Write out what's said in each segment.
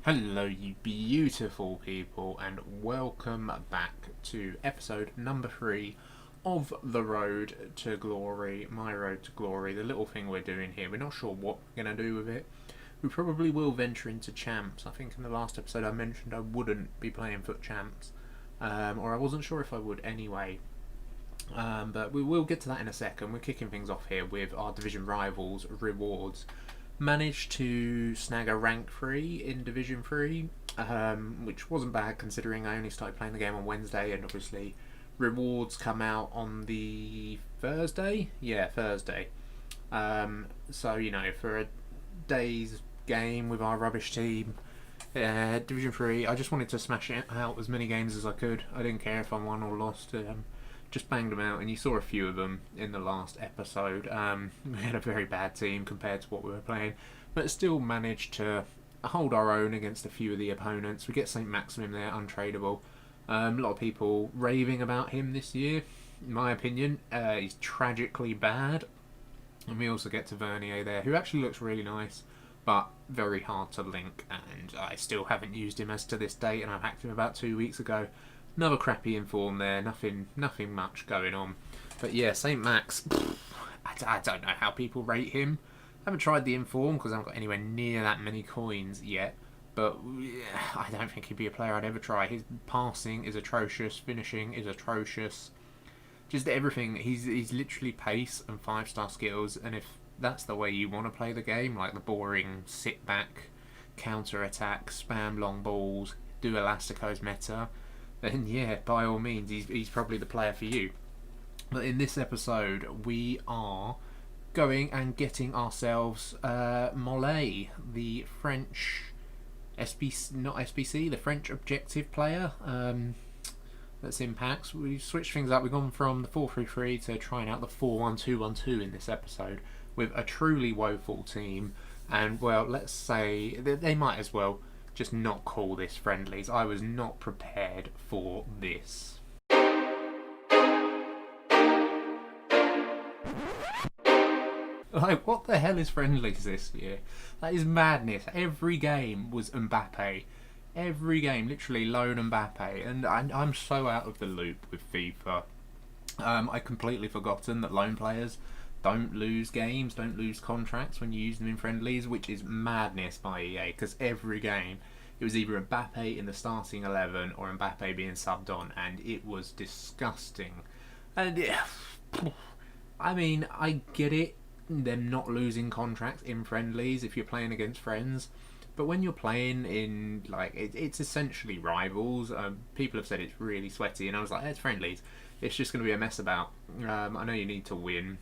Hello, you beautiful people, and welcome back to episode number 3 of The Road to Glory, My Road to Glory, the little thing we're doing here. We're not sure what we're going to do with it. We probably will venture into champs. I think in the last episode I mentioned I wouldn't be playing foot champs, or I wasn't sure if I would anyway. But we will get to that in a second. We're kicking things off here with our division rivals rewards. Managed to snag a rank 3 in Division 3, which wasn't bad considering I only started playing the game on Wednesday, and obviously rewards come out on the Thursday? Yeah, Thursday. So, for a day's game with our rubbish team, Division 3, I just wanted to smash it out as many games as I could. I didn't care if I won or lost. Just banged them out, and you saw a few of them in the last episode. We had a very bad team compared to what we were playing, but still managed to hold our own against a few of the opponents. We get St. Maximum there, untradeable. A lot of people raving about him this year. In my opinion, he's tragically bad. And we also get Tavernier there, who actually looks really nice, but very hard to link, and I still haven't used him as to this date, and I hacked him about 2 weeks ago. Another crappy inform there, nothing much going on. But yeah, St. Max, I don't know how people rate him. I haven't tried the inform because I haven't got anywhere near that many coins yet. But I don't think he'd be a player I'd ever try. His passing is atrocious, finishing is atrocious. Just everything. He's literally pace and 5-star skills. And if that's the way you want to play the game, like the boring sit back, counter attack, spam long balls, do Elastico's meta, then yeah, by all means, he's probably the player for you. But in this episode, we are going and getting ourselves Mollet, the French the French objective player that's in packs. We've switched things up. We've gone from the 4-3-3 to trying out the 4-1-2-1-2 in this episode with a truly woeful team. And well, let's say they might as well just not call this friendlies. I was not prepared for this. Like, what the hell is friendlies this year? That is madness. Every game was Mbappe. Every game, literally lone Mbappe. And I'm so out of the loop with FIFA. I completely forgotten that lone players don't lose games, don't lose contracts when you use them in friendlies, which is madness by EA, because every game it was either Mbappe in the starting 11 or Mbappe being subbed on, and it was disgusting. And I mean, I get it, them not losing contracts in friendlies if you're playing against friends, but when you're playing in, like, it's essentially rivals. People have said it's really sweaty, and I was like, it's friendlies. It's just going to be a mess about. I know you need to win.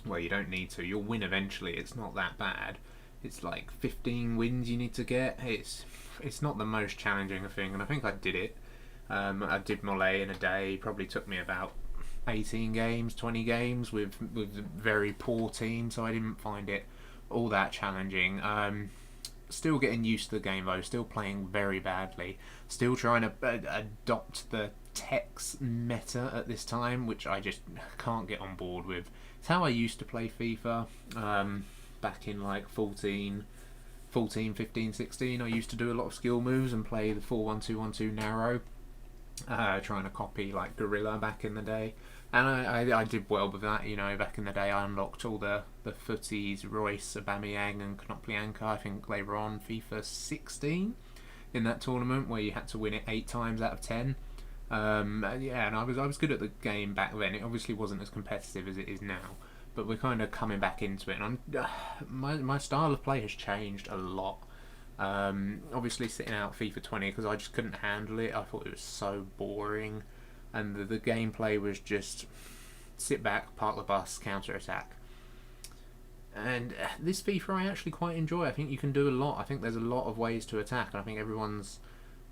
Well, you don't need to. You'll win eventually. It's not that bad. It's like 15 wins you need to get. It's not the most challenging thing, and I think I did it. I did Mollet in a day. Probably took me about 18 games, 20 games with a very poor team, so I didn't find it all that challenging. Still getting used to the game though. Still playing very badly. Still trying to adopt the Tex meta at this time, which I just can't get on board with. It's how I used to play FIFA back in like 14, 15, 16. I used to do a lot of skill moves and play the 4-1-2-1-2 narrow, trying to copy like Gorilla back in the day. And I did well with that, back in the day. I unlocked all the footies, Royce, Aubameyang and Knoplianka, I think later on, FIFA 16, in that tournament where you had to win it 8 times out of 10. And I was good at the game back then. It obviously wasn't as competitive as it is now, but we're kind of coming back into it. And my style of play has changed a lot. Obviously sitting out FIFA 20 because I just couldn't handle it. I thought it was so boring, and the gameplay was just sit back, park the bus, counter attack. And this FIFA I actually quite enjoy. I think you can do a lot. I think there's a lot of ways to attack, and I think everyone's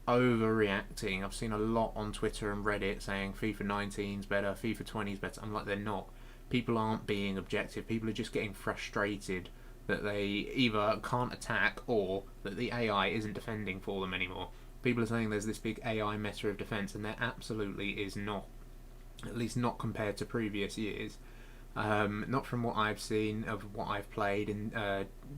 overreacting. I've seen a lot on Twitter and Reddit saying FIFA 19's better, FIFA 20's better. I'm like, they're not. People aren't being objective. People are just getting frustrated that they either can't attack or that the AI isn't defending for them anymore. People are saying there's this big AI meta of defence, and there absolutely is not. At least not compared to previous years. Not from what I've seen of what I've played in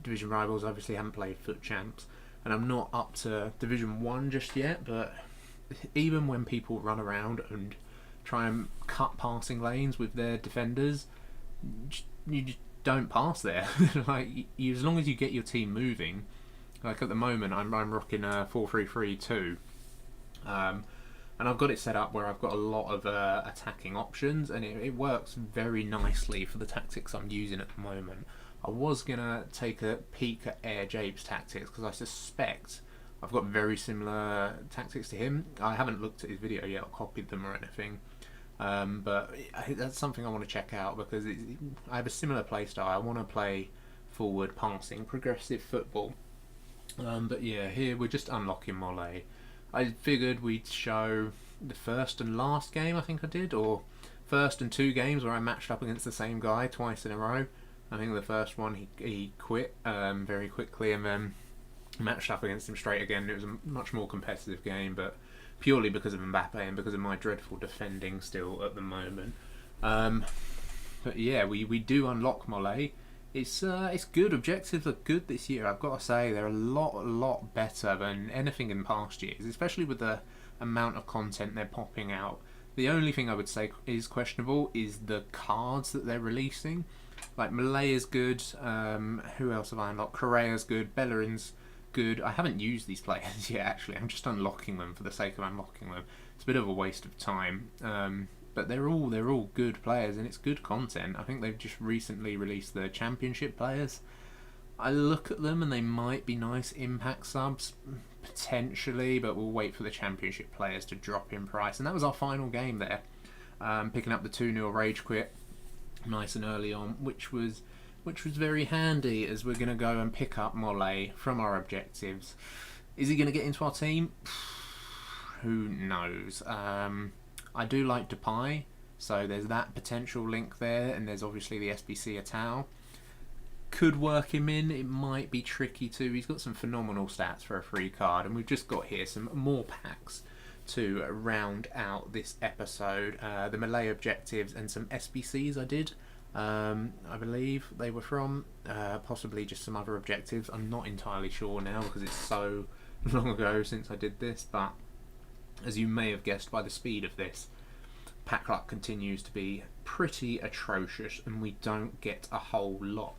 Division Rivals. Obviously haven't played Foot Champs, and I'm not up to Division 1 just yet, but even when people run around and try and cut passing lanes with their defenders, you just don't pass there. Like, as long as you get your team moving, like at the moment I'm rocking a 4-3-3-2, and I've got it set up where I've got a lot of attacking options, and it works very nicely for the tactics I'm using at the moment. I was gonna take a peek at Air Jape's tactics because I suspect I've got very similar tactics to him. I haven't looked at his video yet or copied them or anything, but that's something I want to check out because I have a similar playstyle. I want to play forward, passing, progressive football. But yeah, here we're just unlocking Mollet. I figured we'd show the first and last game, I think I did, or first and 2 games where I matched up against the same guy twice in a row. I think the first one he quit very quickly, and then matched up against him straight again. It was a much more competitive game, but purely because of Mbappe and because of my dreadful defending still at the moment. But yeah, we do unlock Mollet. It's good. Objectives are good this year. I've got to say they're a lot better than anything in past years, especially with the amount of content they're popping out. The only thing I would say is questionable is the cards that they're releasing. Like Mollet is good. Who else have I unlocked? Correa's good. Bellerin's good. I haven't used these players yet. Actually, I'm just unlocking them for the sake of unlocking them. It's a bit of a waste of time. But they're all good players, and it's good content. I think they've just recently released the championship players. I look at them and they might be nice impact subs, potentially, but we'll wait for the championship players to drop in price. And that was our final game there, picking up the 2-0 rage quit nice and early on, which was very handy as we're going to go and pick up Mollet from our objectives. Is he going to get into our team? Who knows? I do like Depay, so there's that potential link there, and there's obviously the SBC Atao. Could work him in. It might be tricky too. He's got some phenomenal stats for a free card, and we've just got here some more packs to round out this episode. The Mollet objectives and some SBCs I did. I believe they were from, possibly just some other objectives. I'm not entirely sure now because it's so long ago since I did this, but as you may have guessed by the speed of this, pack luck continues to be pretty atrocious and we don't get a whole lot.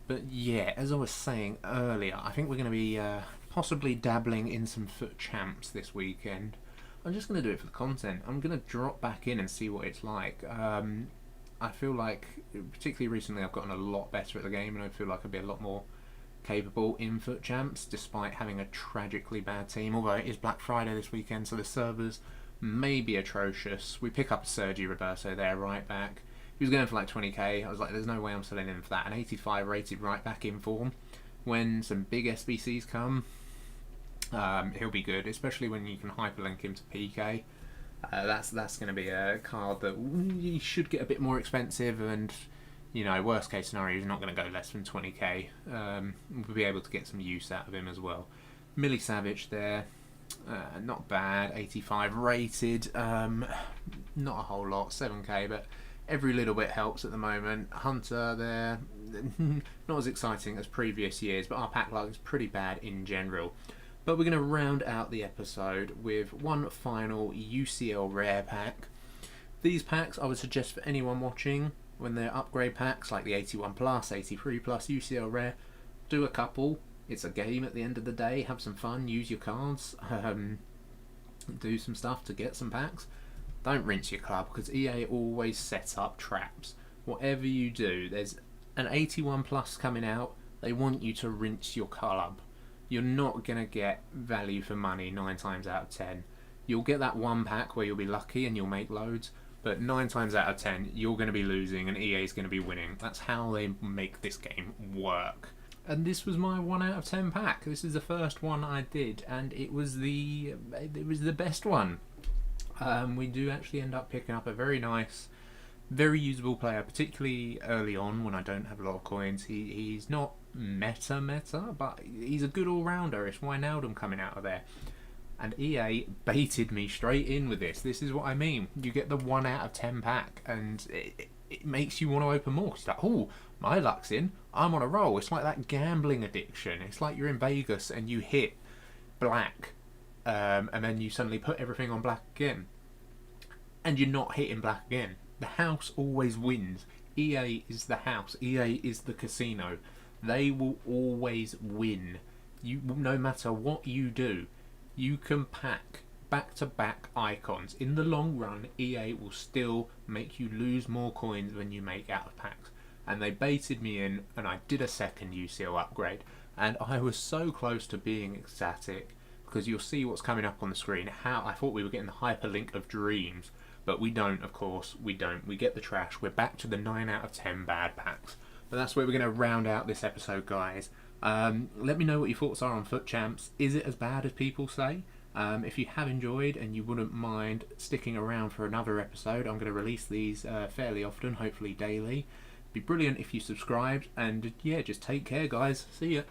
But yeah, as I was saying earlier, I think we're going to be possibly dabbling in some FUT champs this weekend. I'm just going to do it for the content. I'm going to drop back in and see what it's like. I feel like, particularly recently, I've gotten a lot better at the game, and I feel like I'd be a lot more capable in FUT champs, despite having a tragically bad team. Although it is Black Friday this weekend, so the servers may be atrocious. We pick up a Sergi Roberto there, right back. He was going for like 20k. I was like, there's no way I'm selling him for that. An 85 rated right back in form. When some big SBCs come, he'll be good, especially when you can hyperlink him to PK. That's going to be a card that you should get a bit more expensive, and you know, worst case scenario, he's not going to go less than 20k. We'll be able to get some use out of him as well. Millie Savage there, not bad, 85 rated, not a whole lot, 7k, but every little bit helps at the moment. Hunter there, not as exciting as previous years, but our pack luck is pretty bad in general. But we're going to round out the episode with one final UCL rare pack. These packs I would suggest for anyone watching, when they're upgrade packs like the 81 plus, 83 plus UCL rare, do a couple. It's a game at the end of the day. Have some fun, use your cards, do some stuff to get some packs. Don't rinse your club because EA always sets up traps. Whatever you do, there's an 81 plus coming out, they want you to rinse your club. You're not going to get value for money 9 times out of 10. You'll get that one pack where you'll be lucky and you'll make loads, but 9 times out of 10 you're going to be losing and EA is going to be winning. That's how they make this game work. And this was my 1 out of 10 pack. This is the first one I did, and it was the best one. We do actually end up picking up a very nice, very usable player, particularly early on when I don't have a lot of coins. He's not meta, but he's a good all-rounder. It's Wijnaldum coming out of there. And EA baited me straight in with this. This is what I mean. You get the 1 out of 10 pack, and it makes you want to open more. It's like, oh, My luck's in. I'm on a roll. It's like that gambling addiction. It's like you're in Vegas and you hit black, and then you suddenly put everything on black again, and you're not hitting black again. The house always wins. EA is the house. EA is the casino. They will always win. No matter what you do, you can pack back-to-back icons. In the long run, EA will still make you lose more coins than you make out of packs. And they baited me in, and I did a second UCL upgrade, and I was so close to being ecstatic, because you'll see what's coming up on the screen. How I thought we were getting the hyperlink of dreams, but we don't, of course. We don't. We get the trash. We're back to the 9 out of 10 bad packs. But that's where we're going to round out this episode, guys. Let me know what your thoughts are on Foot Champs. Is it as bad as people say? If you have enjoyed and you wouldn't mind sticking around for another episode, I'm going to release these fairly often, hopefully daily. It'd be brilliant if you subscribed, and yeah, just take care, guys. See ya.